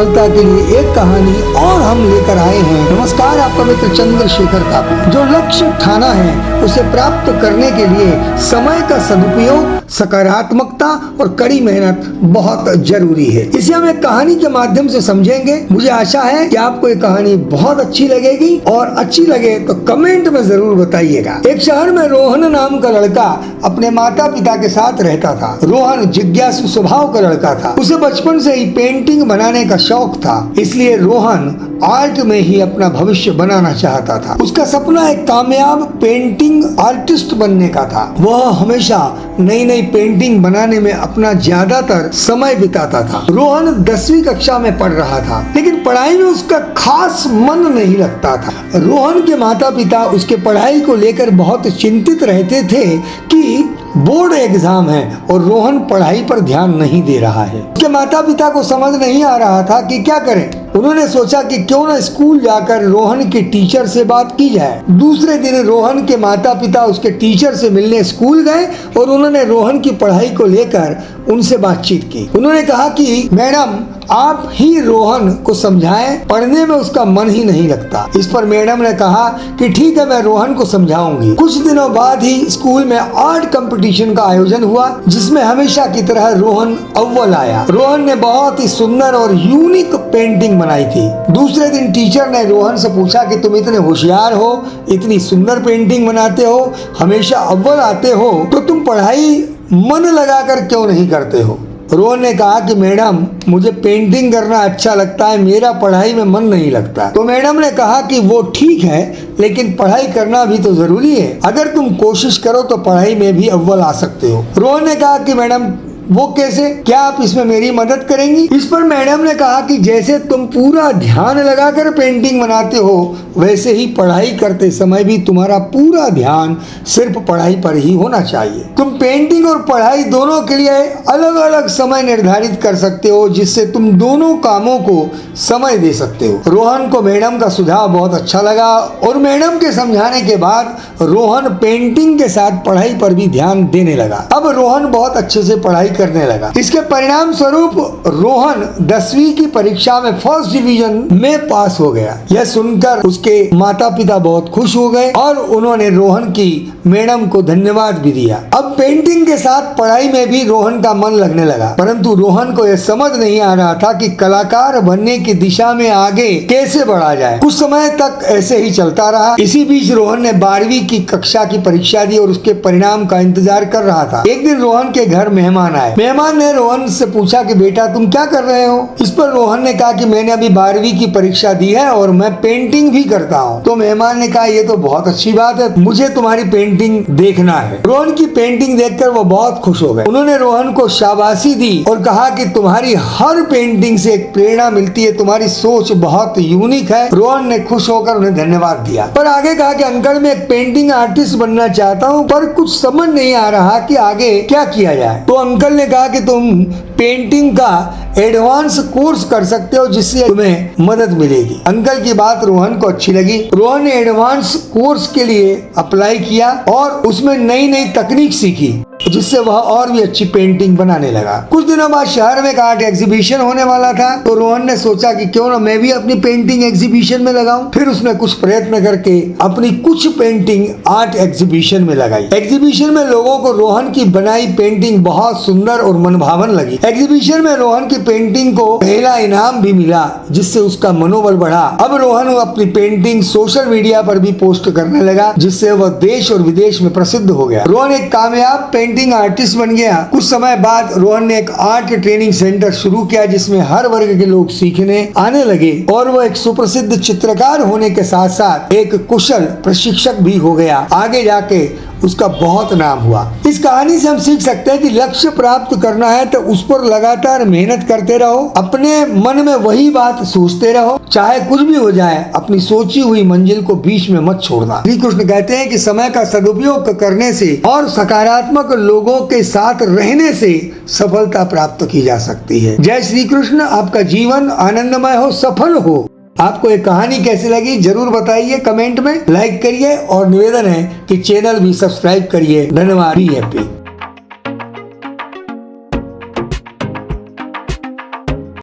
सफलता के लिए एक कहानी और हम लेकर आए हैं। नमस्कार, आपका मित्र चंद्रशेखर कापी। जो लक्ष्य ठाना है उसे प्राप्त करने के लिए समय का सदुपयोग, सकारात्मकता और कड़ी मेहनत बहुत जरूरी है। इसे हम एक कहानी के माध्यम से समझेंगे। मुझे आशा है कि आपको ये कहानी बहुत अच्छी लगेगी और अच्छी लगे तो कमेंट में जरूर बताइएगा। एक शहर में रोहन नाम का लड़का अपने माता पिता के साथ रहता था। रोहन जिज्ञासु स्वभाव का लड़का था। उसे बचपन से ही पेंटिंग बनाने का शौक था, इसलिए रोहन आर्ट में ही अपना भविष्य बनाना चाहता था। उसका सपना एक कामयाब पेंटिंग आर्टिस्ट बनने का था। वह हमेशा नई नई पेंटिंग बनाने में अपना ज्यादातर समय बिताता था। रोहन 10वीं कक्षा में पढ़ रहा था, लेकिन पढ़ाई में उसका खास मन नहीं लगता था। रोहन के माता पिता उसके पढ़ाई को लेकर बहुत चिंतित रहते थे कि बोर्ड एग्जाम है और रोहन पढ़ाई पर ध्यान नहीं दे रहा है। उसके माता पिता को समझ नहीं आ रहा था कि क्या करें। उन्होंने सोचा कि क्यों न स्कूल जाकर रोहन के टीचर से बात की जाए। दूसरे दिन रोहन के माता पिता उसके टीचर से मिलने स्कूल गए और उन्होंने रोहन की पढ़ाई को लेकर उनसे बातचीत की। उन्होंने कहा कि मैडम, आप ही रोहन को समझाएं, पढ़ने में उसका मन ही नहीं लगता। इस पर मैडम ने कहा कि ठीक है, मैं रोहन को समझाऊंगी। कुछ दिनों बाद ही स्कूल में आर्ट कंपटीशन का आयोजन हुआ, जिसमें हमेशा की तरह रोहन अव्वल आया। रोहन ने बहुत ही सुंदर और यूनिक पेंटिंग बनाई थी। दूसरे दिन टीचर ने रोहन से पूछा कि तुम इतने होशियार हो, इतनी सुंदर पेंटिंग बनाते हो, हमेशा अव्वल आते हो, तो तुम पढ़ाई मन लगाकर क्यों नहीं करते हो? रोहन ने कहा कि मैडम, मुझे पेंटिंग करना अच्छा लगता है, मेरा पढ़ाई में मन नहीं लगता। तो मैडम ने कहा कि वो ठीक है, लेकिन पढ़ाई करना भी तो जरूरी है। अगर तुम कोशिश करो तो पढ़ाई में भी अव्वल आ सकते हो। रोहन ने कहा कि मैडम, वो कैसे? क्या आप इसमें मेरी मदद करेंगी? इस पर मैडम ने कहा कि जैसे तुम पूरा ध्यान लगाकर पेंटिंग बनाते हो, वैसे ही पढ़ाई करते समय भी तुम्हारा पूरा ध्यान सिर्फ पढ़ाई पर ही होना चाहिए। तुम पेंटिंग और पढ़ाई दोनों के लिए अलग अलग समय निर्धारित कर सकते हो, जिससे तुम दोनों कामों को समय दे सकते हो। रोहन को मैडम का सुझाव बहुत अच्छा लगा और मैडम के समझाने के बाद रोहन पेंटिंग के साथ पढ़ाई पर भी ध्यान देने लगा। अब रोहन बहुत अच्छे से पढ़ाई करने लगा। इसके परिणाम स्वरूप रोहन 10वीं की परीक्षा में फर्स्ट डिवीजन में पास हो गया। यह सुनकर उसके माता पिता बहुत खुश हो गए और उन्होंने रोहन की मैडम को धन्यवाद भी दिया। अब पेंटिंग के साथ पढ़ाई में भी रोहन का मन लगने लगा, परंतु रोहन को यह समझ नहीं आ रहा था कि कलाकार बनने की दिशा में आगे कैसे बढ़ा जाए। कुछ समय तक ऐसे ही चलता रहा। इसी बीच रोहन ने 12वीं की कक्षा की परीक्षा दी और उसके परिणाम का इंतजार कर रहा था। एक दिन रोहन के घर मेहमान आए। मेहमान ने रोहन से पूछा कि बेटा, तुम क्या कर रहे हो? इस पर रोहन ने कहा कि मैंने अभी 12वीं की परीक्षा दी है और मैं पेंटिंग भी करता हूँ। तो मेहमान ने कहा, ये तो बहुत अच्छी बात है, मुझे तुम्हारी पेंटिंग देखना है। रोहन की पेंटिंग देखकर वो बहुत खुश हो गए। उन्होंने रोहन को शाबाशी दी और कहा कि तुम्हारी हर पेंटिंग से एक प्रेरणा मिलती है, तुम्हारी सोच बहुत यूनिक है। रोहन ने खुश होकर उन्हें धन्यवाद दिया, पर आगे कहा कि अंकल, मैं एक पेंटिंग आर्टिस्ट बनना चाहता हूँ, पर कुछ समझ नहीं आ रहा कि आगे क्या किया जाए। तो अंकल ने कहा कि तुम पेंटिंग का एडवांस कोर्स कर सकते हो, जिससे तुम्हें मदद मिलेगी। अंकल की बात रोहन को अच्छी लगी। रोहन ने एडवांस कोर्स के लिए अप्लाई किया और उसमें नई नई तकनीक सीखी, जिससे वह और भी अच्छी पेंटिंग बनाने लगा। कुछ दिनों बाद शहर में एक आर्ट एग्जीबिशन होने वाला था, तो रोहन ने सोचा कि क्यों ना मैं भी अपनी पेंटिंग एग्जीबिशन में लगाऊं। फिर उसने कुछ प्रयत्न करके अपनी कुछ पेंटिंग आर्ट एग्जीबिशन में लगाई। एग्जीबिशन में लोगों को रोहन की बनाई पेंटिंग बहुत सुंदर और मनभावन लगी। एग्जीबिशन में रोहन की पेंटिंग को पहला इनाम भी मिला, जिससे उसका मनोबल बढ़ा। अब रोहन अपनी पेंटिंग सोशल मीडिया पर भी पोस्ट करने लगा, जिससे वह देश और विदेश में प्रसिद्ध हो गया। रोहन एक कामयाब पेंटिंग आर्टिस्ट बन गया। कुछ समय बाद रोहन ने एक आर्ट ट्रेनिंग सेंटर शुरू किया, जिसमें हर वर्ग के लोग सीखने आने लगे और वह एक सुप्रसिद्ध चित्रकार होने के साथ साथ एक कुशल प्रशिक्षक भी हो गया। आगे जाके उसका बहुत नाम हुआ। इस कहानी से हम सीख सकते हैं कि लक्ष्य प्राप्त करना है तो उस पर लगातार मेहनत करते रहो। अपने मन में वही बात सोचते रहो, चाहे कुछ भी हो जाए, अपनी सोची हुई मंजिल को बीच में मत छोड़ना। श्री कृष्ण कहते हैं कि समय का सदुपयोग करने से और सकारात्मक लोगों के साथ रहने से सफलता प्राप्त की जा सकती है। जय श्री कृष्ण। आपका जीवन आनंदमय हो, सफल हो। आपको ये कहानी कैसी लगी जरूर बताइए कमेंट में, लाइक करिए और निवेदन है कि चैनल भी सब्सक्राइब करिए। धन्यवाद। Be happy.